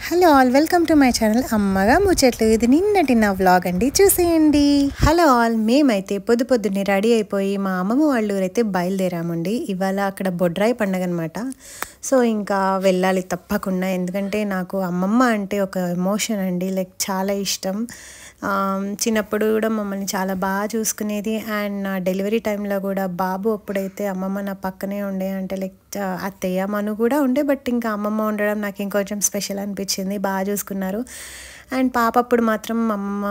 Hello all, welcome to my channel అమ్మగా ముచ్చట్లు. ఇది నిన్నటి నా వ్లాగ్ అండి, చూసేయండి. హలో ఆల్, మేమైతే పొద్దున్నే రెడీ అయిపోయి మా అమ్మమ్మ వాళ్ళ ఊరైతే బయలుదేరామండి. ఇవాళ అక్కడ బొడ్రాయి పండుగ అనమాట. సో ఇంకా వెళ్ళాలి తప్పకుండా, ఎందుకంటే నాకు అమ్మమ్మ అంటే ఒక ఎమోషన్ అండి, లైక్ చాలా ఇష్టం. చిన్నప్పుడు కూడా మమ్మల్ని చాలా బాగా చూసుకునేది. అండ్ నా డెలివరీ టైంలో కూడా బాబు అప్పుడైతే అమ్మమ్మ నా పక్కనే ఉండే, అంటే లైక్ అత్తయ్య మను కూడా ఉండే, బట్ ఇంకా అమ్మమ్మ ఉండడం నాకు ఇంకొంచెం స్పెషల్ అనిపించింది. బాగా చూసుకున్నారు. అండ్ పాప అప్పుడు మాత్రం అమ్మమ్మ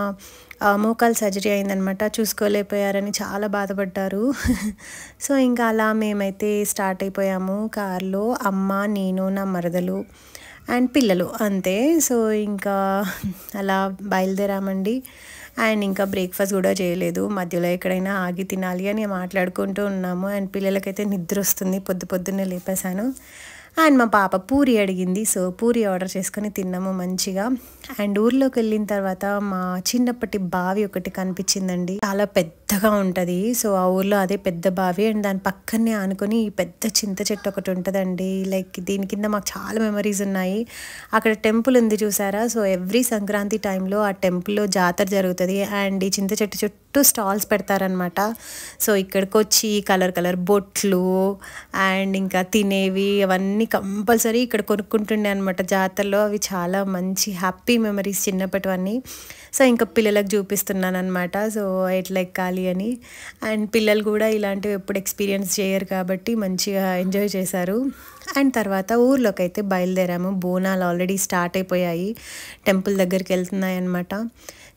మోకాలు సర్జరీ అయిందనమాట, చూసుకోలేకపోయారని చాలా బాధపడ్డారు. సో ఇంకా అలా మేమైతే స్టార్ట్ అయిపోయాము కార్లో, అమ్మ, నేను, నా మరదలు అండ్ పిల్లలు, అంతే. సో ఇంకా అలా బయలుదేరామండి. అండ్ ఇంకా బ్రేక్ఫాస్ట్ కూడా చేయలేదు, మధ్యలో ఎక్కడైనా ఆగి తినాలి అని మాట్లాడుకుంటూ ఉన్నాము. అండ్ పిల్లలకైతే నిద్ర వస్తుంది, పొద్దున్నే లేపేశాను. అండ్ మా పాప పూరి అడిగింది, సో పూరి ఆర్డర్ చేసుకొని తిన్నాము మంచిగా. అండ్ ఊర్లోకి వెళ్ళిన తర్వాత మా చిన్నప్పటి బావి ఒకటి కనిపించిందండి, చాలా పెద్దగా ఉంటుంది. సో ఆ ఊర్లో అదే పెద్ద బావి, అండ్ దాని పక్కనే ఆనుకొని ఈ పెద్ద చింత చెట్టు ఒకటి ఉంటుందండి. లైక్ దీని కింద మాకు చాలా మెమరీస్ ఉన్నాయి. అక్కడ టెంపుల్ ఉంది చూసారా, సో ఎవ్రీ సంక్రాంతి టైంలో ఆ టెంపుల్లో జాతర జరుగుతుంది. అండ్ ఈ చింత చెట్టు చుట్టూ స్టాల్స్ పెడతారనమాట. సో ఇక్కడికి వచ్చి కలర్ బొట్లు అండ్ ఇంకా తినేవి అవన్నీ కంపల్సరీ ఇక్కడ కొనుక్కుంటుండే అనమాట జాతరలో. అవి చాలా మంచి హ్యాపీ మెమరీస్ చిన్నప్పటివన్నీ. సో ఇంకా పిల్లలకు చూపిస్తున్నాను అనమాట, సో ఎట్లా ఎక్కాలి అని. అండ్ పిల్లలు కూడా ఇలాంటివి ఎప్పుడు ఎక్స్పీరియన్స్ చేయరు కాబట్టి మంచిగా ఎంజాయ్ చేశారు. అండ్ తర్వాత ఊర్లోకి అయితే బయలుదేరాము. బోనాలు ఆల్రెడీ స్టార్ట్ అయిపోయాయి, టెంపుల్ దగ్గరికి వెళ్తున్నాయి అనమాట.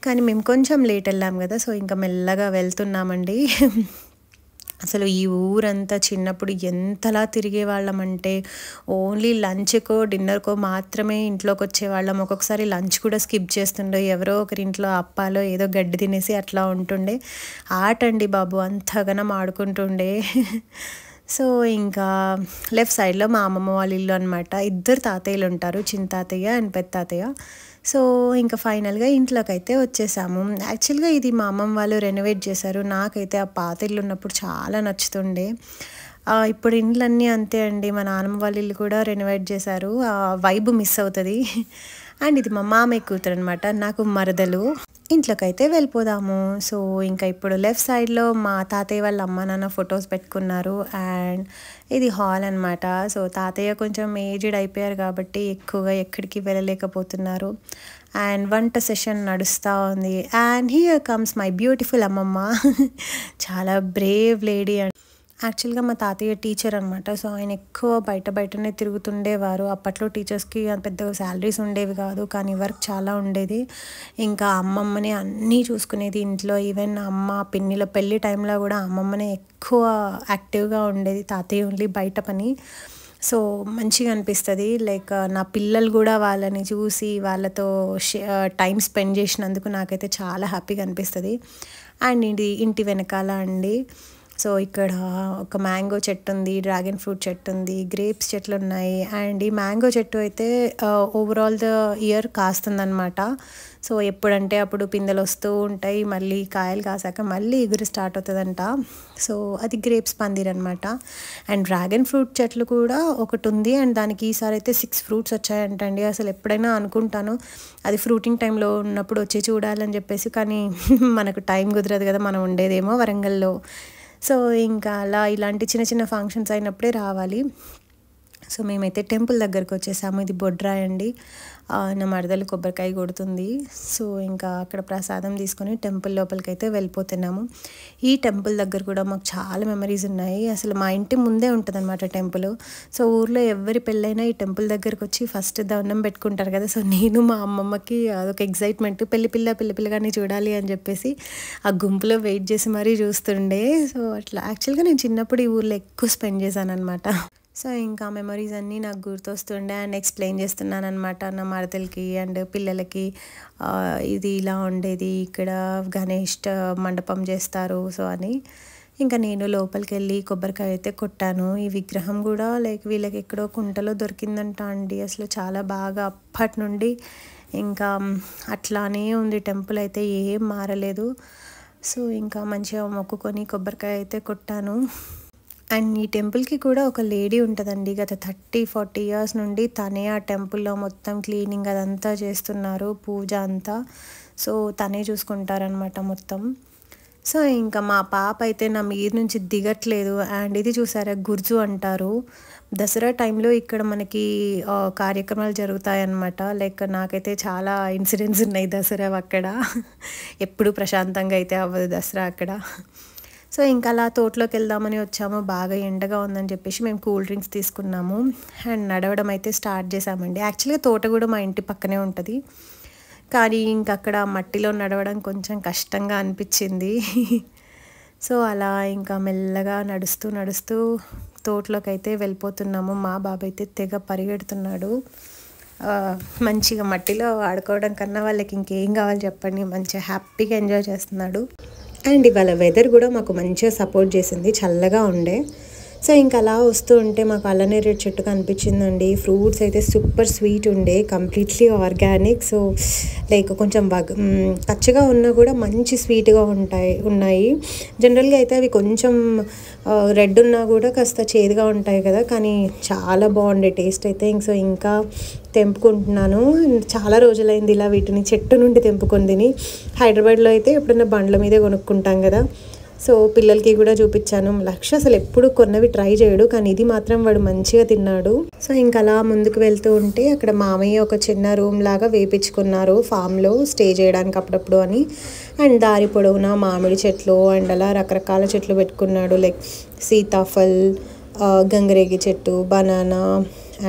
కానీ మేము కొంచెం లేట్ వెళ్ళాం కదా, సో ఇంకా మెల్లగా వెళ్తున్నామండి. అసలు ఈ ఊరంతా చిన్నప్పుడు ఎంతలా తిరిగేవాళ్ళం అంటే, ఓన్లీ లంచ్కో డిన్నర్కో మాత్రమే ఇంట్లోకి వచ్చేవాళ్ళం. ఒక్కొక్కసారి లంచ్ కూడా స్కిప్ చేస్తుండే, ఎవరో ఒకరి ఇంట్లో అప్పాలో ఏదో గడ్డి తినేసి అట్లా ఉంటుండే. ఆటండి బాబు, అంతగానం ఆడుకుంటుండే. సో ఇంకా లెఫ్ట్ సైడ్లో మా అమ్మమ్మ వాళ్ళ ఇల్లు అనమాట. ఇద్దరు తాతయ్యలు ఉంటారు, చిన్న తాతయ్య అండ్ పెద్ద తాతయ్య. సో ఇంకా ఫైనల్గా ఇంట్లోకి అయితే వచ్చేసాము. యాక్చువల్గా ఇది మా అమ్మమ్మ వాళ్ళు రెనోవేట్ చేశారు. నాకైతే ఆ పాత ఇల్లు ఉన్నప్పుడు చాలా నచ్చుతుండే. ఇప్పుడు ఇండ్లన్నీ అంతే అండి, మా నాన్నమ్మ వాళ్ళ ఇల్లు కూడా రెనోవేట్ చేశారు, ఆ వైబ్ మిస్ అవుతుంది. అండ్ ఇది మా మామయ్య కూతురు అనమాట, నాకు మరదలు. ఇంట్లోకి అయితే వెళ్ళిపోదాము. సో ఇంకా ఇప్పుడు లెఫ్ట్ సైడ్లో మా తాతయ్య వాళ్ళ అమ్మ నాన్న ఫొటోస్ పెట్టుకున్నారు. అండ్ ఇది హాల్ అనమాట. సో తాతయ్య కొంచెం ఏజ్డ్ అయిపోయారు కాబట్టి ఎక్కువగా ఎక్కడికి వెళ్ళలేకపోతున్నారు. అండ్ వంట సెషన్ నడుస్తూ ఉంది. And here comes my beautiful అమ్మమ్మ. చాలా బ్రేవ్ లేడీ. యాక్చువల్గా మా తాతయ్య టీచర్ అనమాట. సో ఆయన ఎక్కువ బయటనే తిరుగుతుండేవారు. అప్పట్లో టీచర్స్కి పెద్దగా శాలరీస్ ఉండేవి కాదు, కానీ వర్క్ చాలా ఉండేది. ఇంకా అమ్మమ్మని అన్నీ చూసుకునేది ఇంట్లో. ఈవెన్ అమ్మ పిన్నిల పెళ్ళి టైంలో కూడా అమ్మమ్మనే ఎక్కువ యాక్టివ్గా ఉండేది, తాతయ్య ఓన్లీ బయట పని. సో మంచిగా అనిపిస్తుంది. లైక్ నా పిల్లలు కూడా వాళ్ళని చూసి వాళ్ళతో టైం స్పెండ్ చేసినందుకు నాకైతే చాలా హ్యాపీగా అనిపిస్తుంది. అండ్ ఇది ఇంటి వెనకాల అండి. సో ఇక్కడ ఒక మ్యాంగో చెట్టు ఉంది, డ్రాగన్ ఫ్రూట్ చెట్టు ఉంది, గ్రేప్స్ చెట్లు ఉన్నాయి. అండ్ ఈ మ్యాంగో చెట్టు అయితే ఓవరాల్ ద ఇయర్ కాస్తుందన్నమాట. సో ఎప్పుడంటే అప్పుడు పిందెలు వస్తూ ఉంటాయి, మళ్ళీ కాయలు కాసాక మళ్ళీ ఎగురు స్టార్ట్ అవుతుందంట. సో అది గ్రేప్స్ పందిర్ అనమాట. అండ్ డ్రాగన్ ఫ్రూట్ చెట్లు కూడా ఒకటి ఉంది, అండ్ దానికి ఈసారి అయితే 6 ఫ్రూట్స్ వచ్చాయంటండి. అసలు ఎప్పుడైనా అనుకుంటాను అది ఫ్రూటింగ్ టైంలో ఉన్నప్పుడు వచ్చి చూడాలని చెప్పేసి, కానీ మనకు టైం కుదరదు కదా, మనం ఉండేదేమో వరంగల్లో. సో ఇంకా అలా ఇలాంటి చిన్న ఫంక్షన్స్ అయినప్పుడే రావాలి. సో మేమైతే టెంపుల్ దగ్గరకు వచ్చేసాము. ఇది బొడ్రాయి అండి. నా మరదలు కొబ్బరికాయ కొడుతుంది. సో ఇంకా అక్కడ ప్రసాదం తీసుకొని టెంపుల్ లోపలికి అయితే వెళ్ళిపోతున్నాము. ఈ టెంపుల్ దగ్గర కూడా మాకు చాలా మెమరీస్ ఉన్నాయి. అసలు మా ఇంటి ముందే ఉంటుంది అనమాట టెంపుల్. సో ఊర్లో ఎవరి పెళ్ళైనా ఈ టెంపుల్ దగ్గరకు వచ్చి ఫస్ట్ దండం పెట్టుకుంటారు కదా. సో నేను మా అమ్మమ్మకి అదొక ఎగ్జైట్మెంట్, పిల్లపిల్లగానే చూడాలి అని చెప్పేసి ఆ గుంపులో వెయిట్ చేసి మరీ చూస్తుండే. సో అట్లా యాక్చువల్గా నేను చిన్నప్పుడు ఈ ఊర్లో ఎక్కువ స్పెండ్ చేశాను అనమాట. సో ఇంకా మెమరీస్ అన్నీ నాకు గుర్తొస్తుండే అండ్ ఎక్స్ప్లెయిన్ చేస్తున్నాను అనమాట నా మరదలకి అండ్ పిల్లలకి. ఇది ఇలా ఉండేది, ఇక్కడ గణేష్ మండపం చేస్తారు సో అని. ఇంకా నేను లోపలికి వెళ్ళి కొబ్బరికాయ అయితే కొట్టాను. ఈ విగ్రహం కూడా లైక్ వీళ్ళకి ఎక్కడో కుంటలో దొరికిందంట అండి. అసలు చాలా బాగా అప్పటి నుండి ఇంకా అట్లానే ఉంది, టెంపుల్ అయితే ఏం మారలేదు. సో ఇంకా మంచిగా మొక్కుకొని కొబ్బరికాయ అయితే కొట్టాను. అండ్ ఈ టెంపుల్కి కూడా ఒక లేడీ ఉంటుందండి. గత 30-40 ఇయర్స్ నుండి తనే ఆ టెంపుల్లో మొత్తం క్లీనింగ్ అదంతా చేస్తున్నారు, పూజ అంతా. సో తనే చూసుకుంటారనమాట మొత్తం. సో ఇంకా మా పాప అయితే నా మీద నుంచి దిగట్లేదు. అండ్ ఇది చూసారా, గుర్జు అంటారు. దసరా టైంలో ఇక్కడ మనకి కార్యక్రమాలు జరుగుతాయన్నమాట. లైక్ నాకైతే చాలా ఇన్సిడెంట్స్ ఉన్నాయి దసరా అక్కడ. ఎప్పుడు ప్రశాంతంగా అయితే అవ్వదు దసరా అక్కడ. సో ఇంకా అలా తోటలోకి వెళ్దామని వచ్చాము. బాగా ఎండగా ఉందని చెప్పేసి మేము కూల్ డ్రింక్స్ తీసుకున్నాము అండ్ నడవడం అయితే స్టార్ట్ చేసామండి. యాక్చువల్గా తోట కూడా మా ఇంటి పక్కనే ఉంటుంది, కానీ ఇంక అక్కడ మట్టిలో నడవడం కొంచెం కష్టంగా అనిపించింది. సో అలా ఇంకా మెల్లగా నడుస్తూ నడుస్తూ తోటలోకి అయితే వెళ్ళిపోతున్నాము. మా బాబు అయితే తెగ పరిగెడుతున్నాడు. మంచిగా మట్టిలో ఆడుకోవడం కన్నా వాళ్ళకి ఇంకేం కావాలి చెప్పండి, మంచిగా హ్యాపీగా ఎంజాయ్ చేస్తున్నాడు. అండ్ ఇవాళ వెదర్ కూడా మాకు మంచిగా సపోర్ట్ చేసింది, చల్లగా ఉండే. సో ఇంకా అలా వస్తూ ఉంటే మాకు అల్లనేరేడు చెట్టు కనిపించిందండి. ఫ్రూట్స్ అయితే సూపర్ స్వీట్ ఉండే, కంప్లీట్లీ ఆర్గానిక్. సో లైక్ కొంచెం పచ్చగా ఉన్నా కూడా మంచి స్వీట్గా ఉన్నాయి. జనరల్గా అయితే అవి కొంచెం రెడ్ ఉన్నా కూడా కాస్త చేదుగా ఉంటాయి కదా, కానీ చాలా బాగుండే టేస్ట్ అయితే. సో ఇంకా తెంపుకుంటున్నాను. చాలా రోజులైంది ఇలా వీటిని చెట్టు నుండి తెంపుకొని తిని. హైదరాబాద్లో అయితే ఎప్పుడైనా బండ్ల మీదే కొనుక్కుంటాం కదా, సో పిల్లలకి కూడా చూపించాను. లక్ష అసలు ఎప్పుడు కొన్నవి ట్రై చేయడు, కానీ ఇది మాత్రం వాడు మంచిగా తిన్నాడు. సో ఇంకా అలా ముందుకు వెళ్తూ ఉంటే అక్కడ మామయ్య ఒక చిన్న రూమ్ లాగా వేపించుకున్నారు ఫామ్లో స్టే చేయడానికి అప్పుడప్పుడు అని. అండ్ దారి పొడవునా మామిడి చెట్లు అండ్ అలా రకరకాల చెట్లు పెట్టుకున్నాడు. లైక్ సీతాఫల్, గంగరేగి చెట్టు, బనానా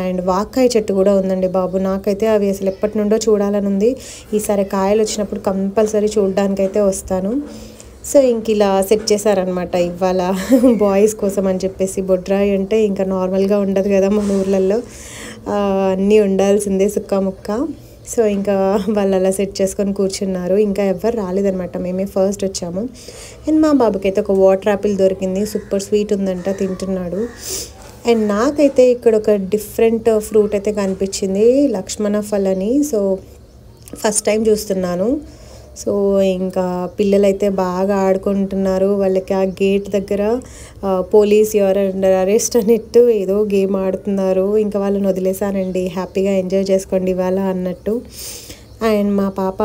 అండ్ వాక్కాయ చెట్టు కూడా ఉందండి బాబు. నాకైతే అవి అసలు ఎప్పటి నుండో చూడాలని ఉంది. ఈసారి కాయలు వచ్చినప్పుడు కంపల్సరీ చూడడానికైతే వస్తాను. సో ఇంక ఇలా సెట్ చేశారనమాట ఇవాళ బాయ్స్ కోసం అని చెప్పేసి. బొడ్రాయి అంటే ఇంకా నార్మల్గా ఉండదు కదా మన ఊర్లలో, అన్నీ ఉండాల్సిందే సుక్క ముక్క. సో ఇంకా వాళ్ళు అలా సెట్ చేసుకొని కూర్చున్నారు. ఇంకా ఎవరు రాలేదనమాట, మేమే ఫస్ట్ వచ్చాము. అండ్ మా బాబుకి అయితే ఒక వాటర్ యాపిల్ దొరికింది, సూపర్ స్వీట్ ఉందంట, తింటున్నాడు. అండ్ నాకైతే ఇక్కడ ఒక డిఫరెంట్ ఫ్రూట్ అయితే కనిపించింది, లక్ష్మణ ఫల్ అని. సో ఫస్ట్ టైం చూస్తున్నాను. సో ఇంకా పిల్లలైతే బాగా ఆడుకుంటున్నారు. వాళ్ళకి ఆ గేట్ దగ్గర పోలీస్ యువర్ అండర్ అరెస్ట్ అన్నట్టు ఏదో గేమ్ ఆడుతున్నారు. ఇంకా వాళ్ళని వదిలేసానండి, హ్యాపీగా ఎంజాయ్ చేసుకోండి ఇవాళ అన్నట్టు. అండ్ మా పాప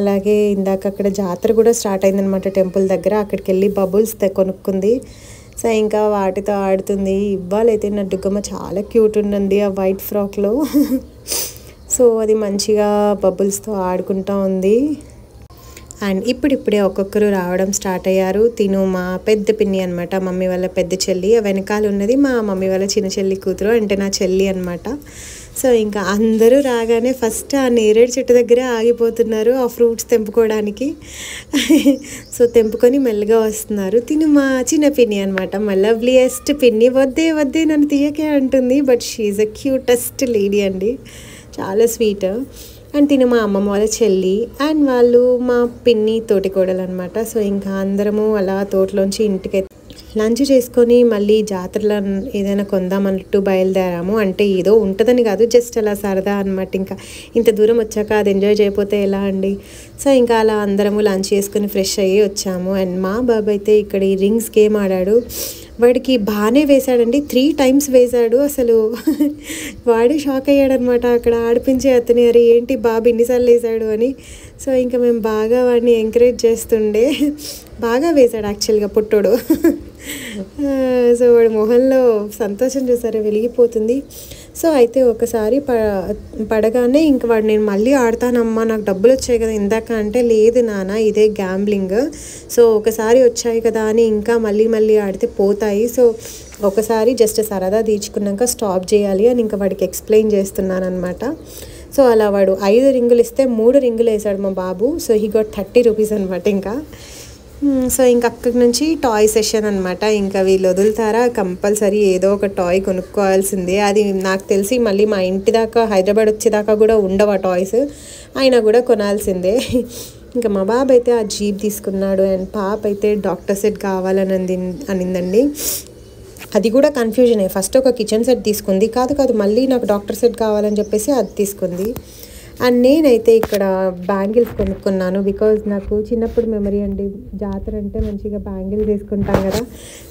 అలాగే ఇందాక అక్కడ జాతర కూడా స్టార్ట్ అయిందనమాట టెంపుల్ దగ్గర, అక్కడికి వెళ్ళి బబుల్స్ కొనుక్కుంది. సో ఇంకా వాటితో ఆడుతుంది. ఇవ్వాలైతే నా దుగ్గమ్మ చాలా క్యూట్ ఉందండి ఆ వైట్ ఫ్రాక్లో. సో అది మంచిగా బబుల్స్తో ఆడుకుంటూ ఉంది. అండ్ ఇప్పుడిప్పుడే ఒక్కొక్కరు రావడం స్టార్ట్ అయ్యారు. తిను మా పెద్ద పిన్ని అనమాట, మమ్మీ వాళ్ళ పెద్ద చెల్లి. వెనకాల ఉన్నది మా మమ్మీ వాళ్ళ చిన్న చెల్లి కూతురు, అంటే నా చెల్లి అనమాట. సో ఇంకా అందరూ రాగానే ఫస్ట్ ఆ నేరేడు చెట్టు దగ్గరే ఆగిపోతున్నారు ఆ ఫ్రూట్స్ తెంపుకోవడానికి. సో తెంపుకొని మెల్లగా వస్తున్నారు. తిను మా చిన్న పిన్ని అనమాట, మా లవ్లీయెస్ట్ పిన్ని. వద్దే వద్దే నన్ను తీయకే అంటుంది, but she's a cutest lady అండి, చాలా స్వీట్. అండ్ తిను మా అమ్మమ్మ వాళ్ళ చెల్లి అండ్ వాళ్ళు మా పిన్ని తోటి కోడలు అనమాట. సో ఇంకా అందరము అలా తోటలోంచి ఇంటికి లంచ్ చేసుకొని మళ్ళీ జాతరలో ఏదైనా కొందామన్నట్టు బయలుదేరాము. అంటే ఏదో ఉంటుందని కాదు, జస్ట్ అలా సరదా అనమాట. ఇంకా ఇంత దూరం వచ్చాక అది ఎంజాయ్ చేయకపోతే ఎలా అండి. సో ఇంకా అలా అందరము లంచ్ చేసుకొని ఫ్రెష్ అయ్యి వచ్చాము. అండ్ మా బాబు అయితే ఇక్కడ ఈ రింగ్స్ గేమ్ ఆడాడు. వాడికి బాగానే వేశాడండి, 3 times వేశాడు. అసలు వాడే షాక్ అయ్యాడనమాట అక్కడ ఆడిపించే అతని, అరే ఏంటి బాబు ఇన్నిసార్లు వేసాడు అని. సో ఇంకా మేము బాగా వాడిని ఎంకరేజ్ చేస్తుండే. బాగా వేశాడు యాక్చువల్గా పుట్టోడు. సో వాడి మొహంలో సంతోషం చూసారా వెలిగిపోతుంది. సో అయితే ఒకసారి పడగానే ఇంక వాడు నేను మళ్ళీ ఆడతానమ్మా, నాకు డబ్బులు వచ్చాయి కదా ఇందాక అంటే, లేదు నాన్న ఇదే గ్యాంబ్లింగ్, సో ఒకసారి వచ్చాయి కదా అని ఇంకా మళ్ళీ ఆడితే పోతాయి. సో ఒకసారి జస్ట్ సరదా తీర్చుకున్నాక స్టాప్ చేయాలి అని ఇంకా వాడికి ఎక్స్ప్లెయిన్ చేస్తున్నాను అనమాట. సో అలా వాడు 5 రింగులు ఇస్తే 3 రింగులు వేసాడు మా బాబు. సో హీ గోట్ 30 రూపీస్ అనమాట. ఇంకా సో ఇంక అక్కడి నుంచి టాయ్ సెషన్ అనమాట. ఇంకా వీళ్ళు వదులుతారా, కంపల్సరీ ఏదో ఒక టాయ్ కొనుక్కోవాల్సిందే. అది నాకు తెలిసి మళ్ళీ మా ఇంటి దాకా హైదరాబాద్ వచ్చేదాకా కూడా ఉండవు ఆ టాయ్స్, అయినా కూడా కొనాల్సిందే. ఇంకా మా బాబు అయితే ఆ జీప్ తీసుకున్నాడు అండ్ పాప అయితే డాక్టర్ సెట్ కావాలని అనిందండి. అది కూడా కన్ఫ్యూజనే, ఫస్ట్ ఒక కిచెన్ సెట్ తీసుకుంది, కాదు మళ్ళీ నాకు డాక్టర్ సెట్ కావాలని చెప్పేసి అది తీసుకుంది. అండ్ నేనైతే ఇక్కడ బ్యాంగిల్స్ కొనుక్కున్నాను బికాజ్ నాకు చిన్నప్పుడు మెమరీ అండి, జాతర అంటే మంచిగా బ్యాంగిల్స్ వేసుకుంటాం కదా.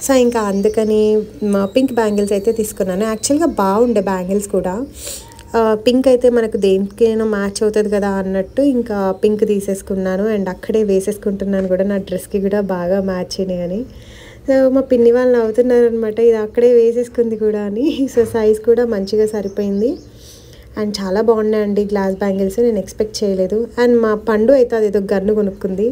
సో ఇంకా అందుకని పింక్ బ్యాంగిల్స్ అయితే తీసుకున్నాను. యాక్చువల్గా బాగుండే బ్యాంగిల్స్ కూడా, పింక్ అయితే మనకు దేనికైనా మ్యాచ్ అవుతుంది కదా అన్నట్టు ఇంకా పింక్ తీసేసుకున్నాను. అండ్ అక్కడే వేసేసుకుంటున్నాను కూడా, నా డ్రెస్కి కూడా బాగా మ్యాచ్ అయినాయి అని. సో మా పిన్ని వాళ్ళు నవ్వుతున్నారు అనమాట, ఇది అక్కడే వేసేసుకుంది కూడా అని. సో సైజ్ కూడా మంచిగా సరిపోయింది అండ్ చాలా బాగున్నాయండి గ్లాస్ బ్యాంగిల్స్, నేను ఎక్స్పెక్ట్ చేయలేదు. అండ్ మా పండు అయితే అది ఏదో గన్ను కొనుక్కుంది.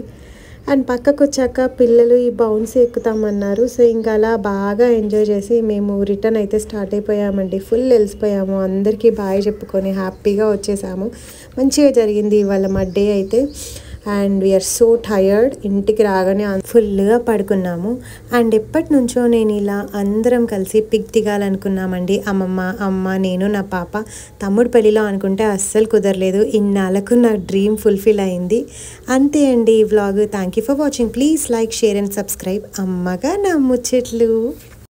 అండ్ పక్కకు వచ్చాక పిల్లలు ఈ బౌన్స్ ఎక్కుతామన్నారు. సో ఇంకా అలా బాగా ఎంజాయ్ చేసి మేము రిటర్న్ అయితే స్టార్ట్ అయిపోయామండి. ఫుల్ వెలిసిపోయాము, అందరికీ బాయ్ చెప్పుకొని హ్యాపీగా వచ్చేసాము. మంచిగా జరిగింది ఇవాళ మా డే అయితే. అండ్ వీఆర్ సో టయర్డ్, ఇంటికి రాగానే ఫుల్గా పడుకున్నాము. అండ్ ఎప్పటి నుంచో నేను ఇలా అందరం కలిసి పిక్ దిగాలనుకున్నామండి, అమ్మమ్మ, అమ్మ, నేను, నా పాప. తమ్ముడు పెళ్ళిలో అనుకుంటే అస్సలు కుదరలేదు. ఇన్నాళ్ళకు నా డ్రీమ్ ఫుల్ఫిల్ అయింది. అంతే అండి ఈ vlog. Thank you for watching. Please like, share and subscribe. అమ్మగా నా ముచ్చట్లు.